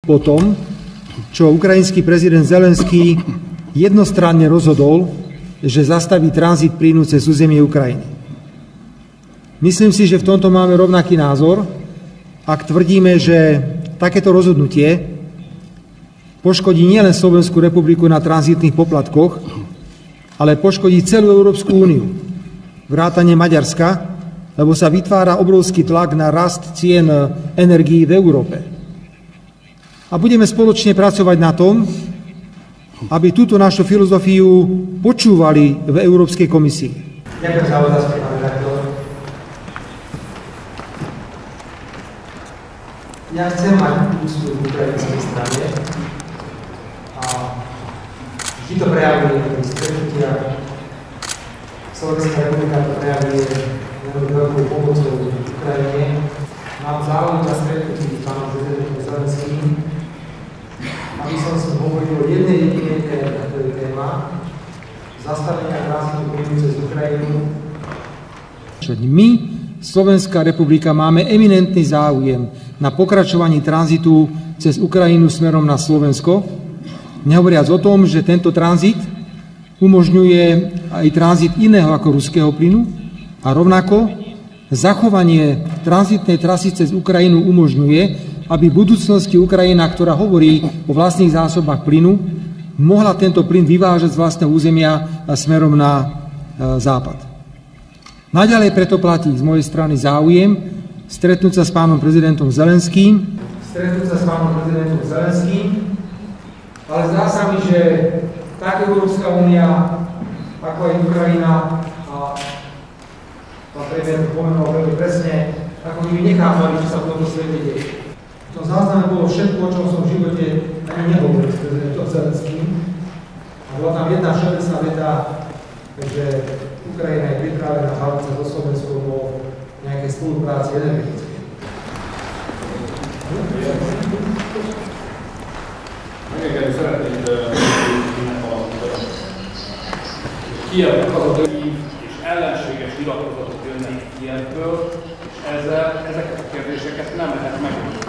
po tom, čo ukrajinský prezident Zelenský jednostranne rozhodol, že zastaví tranzit plynu cez územie Ukrajiny. Myslím si, že v tomto máme rovnaký názor, ak tvrdíme, že takéto rozhodnutie poškodí nielen Slovenskú republiku na tranzitných poplatkoch, ale poškodí celú Európsku úniu, vrátane Maďarska, lebo sa vytvára obrovský tlak na rast cien energií v Európe. A budeme spoločne pracovať na tom, aby túto našu filozofiu počúvali v Európskej komisii. Ďakujem za otázky, pán redaktor. Ja chcem mať úctu v ukrajinskej strane a vždy to prejavuje v stretnutiach. Slovenská republika to prejavuje veľkou pomocou v Ukrajine. Mám záujem na stretnutí s pánom prezidentom Zelenským, aby som si hovoril o jednej jedinej téme, a to je téma zastavenia tranzitu plynu cez Ukrajinu. My, Slovenská republika, máme eminentný záujem na pokračovaní tranzitu cez Ukrajinu smerom na Slovensko, nehovoriac o tom, že tento tranzit umožňuje aj tranzit iného ako ruského plynu a rovnako zachovanie tranzitnej trasy cez Ukrajinu umožňuje, aby v budúcnosti Ukrajina, ktorá hovorí o vlastných zásobách plynu, mohla tento plyn vyvážať z vlastného územia smerom na západ. Naďalej preto platí z mojej strany záujem stretnúť sa s pánom prezidentom Zelenským. Ale zdá sa mi, že tak Európska únia, ako aj Ukrajina, a pán premiér to pomenoval veľmi presne, ako by nechápali, čo sa v tomto svete deje. V tom zázname bolo všetko, o čom som v živote ani nehovoril s prezidentom Zelenským. A bola tam jedna všeobecná veta, že Ukrajina je pripravená baviť sa so Slovenskom o nejakej spolupráci energetickej. Megengedni szeretnék Kijev és ellenséges nyilatkozatok jönnek Kijevből, és ezzel ezeket a kérdéseket nem lehet megoldani.